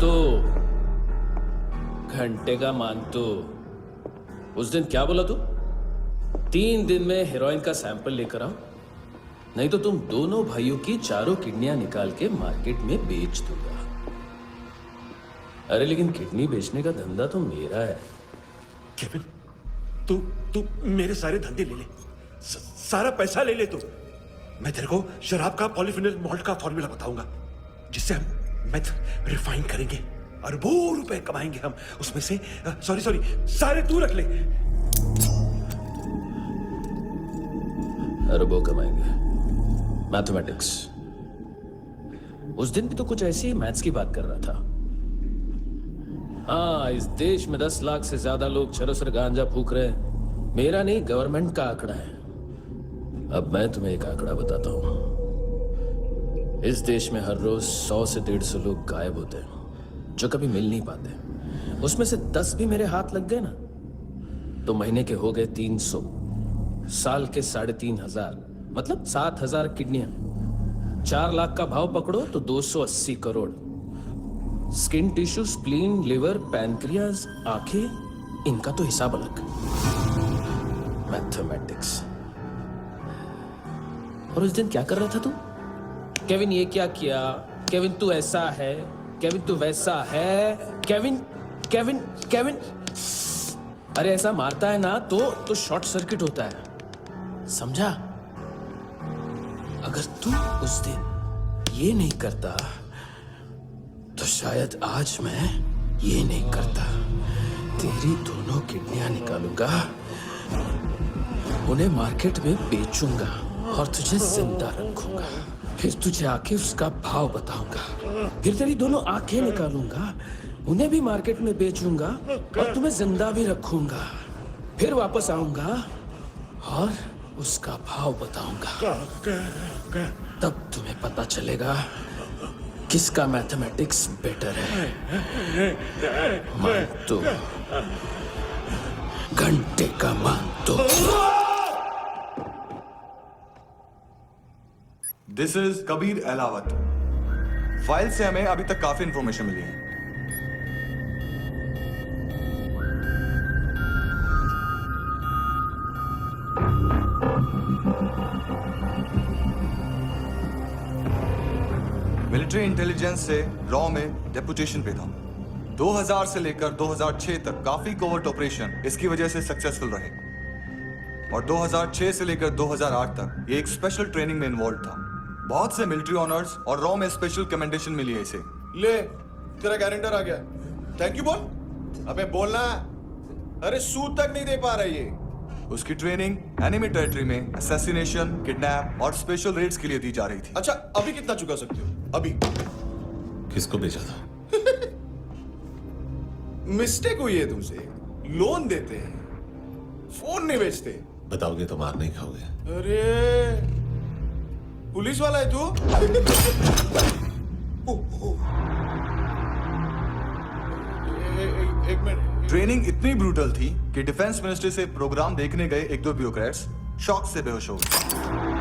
तो घंटे का मान तो उस दिन क्या बोला तू? 3 दिन में हेरोइन का सैंपल लेकर आओ, नहीं तो तुम दोनों भाइयों की चारों किडनियां निकाल के मार्केट में बेच दूंगा। अरे लेकिन किडनी बेचने का धंधा तो मेरा है। केविन, तू मेरे सारे धंधे ले ले, सारा पैसा ले ले तू। मैं तेरे को शराब का पॉलीफिनल मॉल्ट का फॉर्मूला बताऊंगा, जिससे हम मेथ रिफाइन करेंगे, अरबों रुपए कमाएंगे हम उसमें से। सॉरी सारे तू रख ले। अरबों कमाएंगे? मैथमेटिक्स। उस दिन भी तो कुछ ऐसी ही मैथ्स की बात कर रहा था। हाँ, इस देश में 10 लाख से ज्यादा लोग चरस और गांजा फूक रहे हैं। मेरा नहीं, गवर्नमेंट का आंकड़ा है। अब मैं तुम्हें एक आंकड़ा बताता हूं। इस देश में हर रोज 100 से 150 लोग गायब होते हैं, जो कभी मिल नहीं पाते। उसमें से 10 भी मेरे हाथ लग गए ना, तो महीने के हो गए 300, साल के 3,500, मतलब 7,000 किडनियां। 4 लाख का भाव पकड़ो तो 280 crore. Skin tissue, spleen, liver, pancreas, आंखें, इनका तो हिसाब अलग। मैथमेटिक्स। और उस दिन क्या कर रहा था तू? केविन ये क्या किया, केविन तू ऐसा है, केविन तू वैसा है, केविन केविन केविन। अरे ऐसा मारता है ना तो शॉर्ट सर्किट होता है, समझा? अगर तू उस दिन ये नहीं करता तो शायद आज मैं ये नहीं करता। तेरी दोनों किडनियां निकालूंगा, उन्हें मार्केट में बेचूंगा और तुझे जिंदा रखूंगा। फिर तुझे आके उसका भाव बताऊंगा। फिर तेरी दोनों आंखें निकालूंगा, उन्हें भी मार्केट में बेचूंगा और तुम्हें जिंदा भी रखूंगा। फिर वापस आऊंगा और उसका भाव बताऊंगा। तब तुम्हें पता चलेगा किसका मैथमेटिक्स बेटर है। मान तो, घंटे का मान तो। This is Kabir Ahlawat. File से हमें अभी तक काफी इंफॉर्मेशन मिली है। मिलिट्री इंटेलिजेंस से रॉ में डेपुटेशन पे था। 2000 से लेकर 2006 तक काफी कोवर्ट ऑपरेशन इसकी वजह से सक्सेसफुल रहे, और 2006 से लेकर 2008 तक ये एक स्पेशल ट्रेनिंग में इन्वॉल्व था। बहुत से मिलिट्री ऑनर्स और रॉ में स्पेशल कमेंडेशन मिली है इसे। ले, तेरा गारंटर आ गया। थैंक यू बोल। अबे बोलना। अरे सूद तक नहीं दे पा रहा ये। उसकी ट्रेनिंग एनिमी टेरिटरी में असैसिनेशन, किडनैप और स्पेशल रेड्स के लिए दी जा रही थी। अच्छा, अभी कितना चुका सकते हो? अभी किसको भेजा था? मिस्टेक हुई है तुमसे। लोन देते हैं, फोन नहीं बेचते। बताओगे तो मार नहीं खाओगे। अरे पुलिस वाला है तू? एक मिनट। ट्रेनिंग इतनी ब्रूटल थी कि डिफेंस मिनिस्ट्री से प्रोग्राम देखने गए 1-2 ब्यूरोक्रेट्स शॉक से बेहोश हो गए।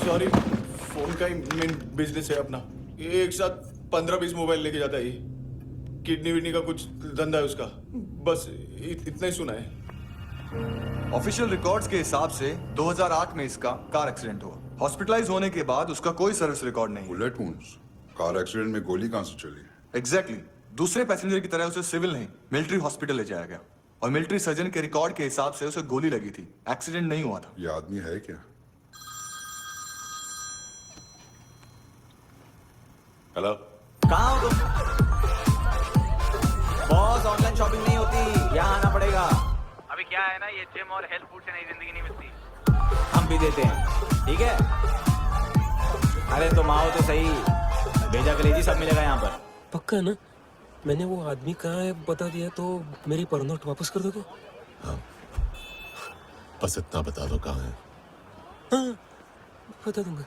सॉरी, फोन का ही मेन बिजनेस है अपना। एक साथ 15-20 मोबाइल लेके जाता है ये। किडनी विडनी का कुछ धंधा है उसका। बस इतना ही सुना है। ऑफिशियल रिकॉर्ड्स के हिसाब से 2008 में इसका कार एक्सीडेंट हुआ। हॉस्पिटलाइज होने के बाद उसका कोई सर्विस रिकॉर्ड नहीं। Bullet wounds. कार एक्सीडेंट में गोली कहां से चली? एग्जैक्टली। दूसरे पैसेंजर की तरह उसे सिविल नहीं, मिलिट्री हॉस्पिटल ले जाया गया, और मिलिट्री सर्जन के रिकॉर्ड के हिसाब से उसे गोली लगी थी। एक्सीडेंट नहीं हुआ था। ये आदमी है क्या? हेलो कहाँ हो तुम? बॉस, ऑनलाइन शॉपिंग नहीं होती, यहाँ आना पड़ेगा। अभी क्या है ना, ये जिम और हेल्थ फूड से नई जिंदगी नहीं मिलती। हम भी देते हैं, ठीक है? अरे तुम आओ तो सही, भेजा कलेजी सब मिलेगा यहाँ पर। पक्का ना? मैंने वो आदमी कहाँ है बता दिया तो मेरी पर नोट वापस कर दोगे? बस इतना बता दो कहाँ है। हाँ, बता दूंगा।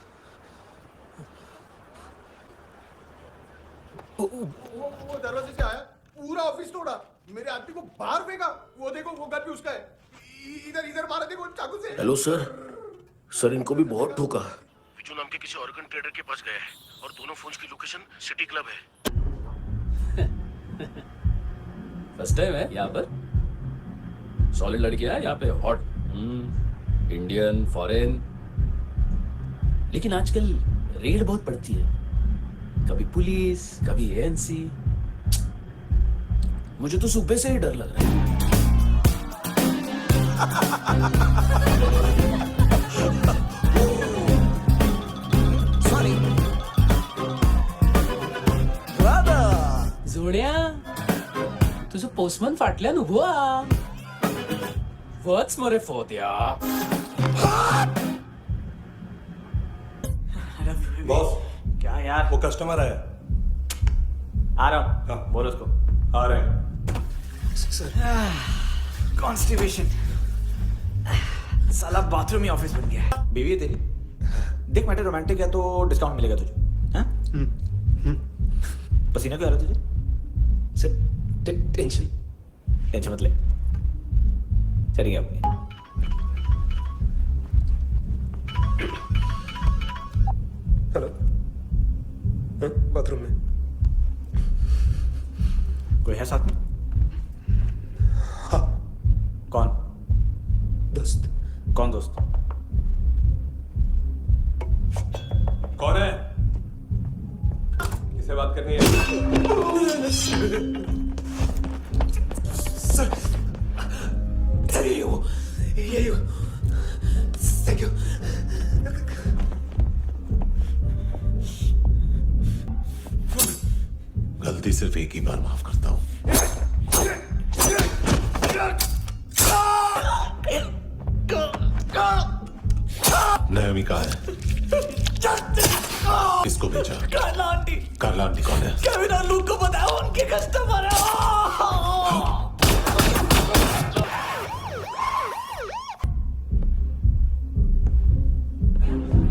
वो दरवाजे से आया, पूरा ऑफिस तोड़ा, मेरे आदमी को बाहर फेंका। वो देखो, वो गन भी उसका है। इधर इधर मारा, देखो चाकू से। Hello sir. सर इनको भी बहुत ठोका। विजू नाम के किसी ऑर्गन ट्रेडर के पास गया है और दोनों फोन्स की लोकेशन सिटी क्लब है। फर्स्ट टाइम है यहाँ पर। सॉलिड लड़कियां है यहाँ पे, हॉट। Indian, foreign. लेकिन आजकल रेड बहुत पड़ती है, कभी पुलिस, कभी एएनसी। मुझे तो सुबह से ही डर लग रहा है। सॉरी जोड्या, तुझं पोस्टमन फाटल्यान उभो आ. वच मरे फोद्या. बॉस, क्या यार, वो कस्टमर आया। आ रहा हूँ। हाँ। बोलो उसको। आ रहे हैं। कॉन्स्टिपेशन, साला बाथरूम ही ऑफिस बन गया है। बीवी है तेरी, देख मैटर रोमांटिक है तो डिस्काउंट मिलेगा तुझे। हाँ? पसीना क्यों आ रहा है तुझे? Sir tension. टेंशन मत ले, चलिए अपनी। हेलो. बाथरूम में कोई है साथ में? हाँ. कौन? दोस्त. कौन दोस्त? कौन है? किससे बात करनी है? सर, सर ये हो. Thank you. गलती सिर्फ एक ही बार माफ करता हूँ। नयमी कहाँ है? किसको भेजा? कार्ला आंटी। कार्ला आंटी कौन है? केविन और लूक को बताया, उनके कस्टमर है।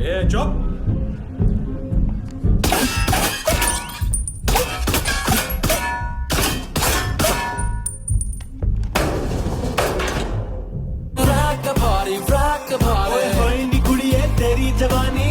ए चुप। तेरी जवानी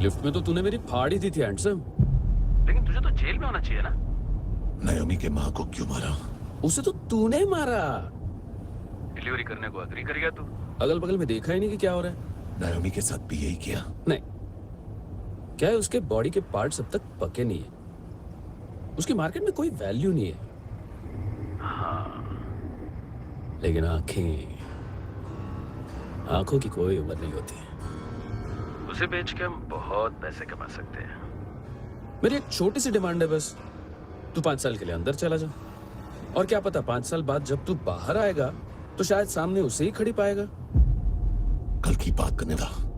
लिफ्ट में तो तूने मेरी फाड़ ही दी थी हैंडसम। लेकिन तुझे तो जेल में होना चाहिए ना। नायोमी के माँ को क्यों मारा? उसे तो तूने मारा। डिलीवरी करने को अग्री कर गया तू। अगल बगल में देखा ही नहीं कि क्या हो रहा है। नायोमी के साथ भी यही किया। नहीं, क्या है उसके बॉडी के पार्ट्स अब तक पके नहीं है। उसकी मार्केट में कोई वैल्यू नहीं है। लेकिन आंखों की कोई उम्र नहीं होती। उसे बेच के हम बहुत पैसे कमा सकते हैं। मेरी एक छोटी सी डिमांड है बस, तू 5 साल के लिए अंदर चला जा, और क्या पता 5 साल बाद जब तू बाहर आएगा तो शायद सामने उसे ही खड़ी पाएगा। कल की बात करने वाला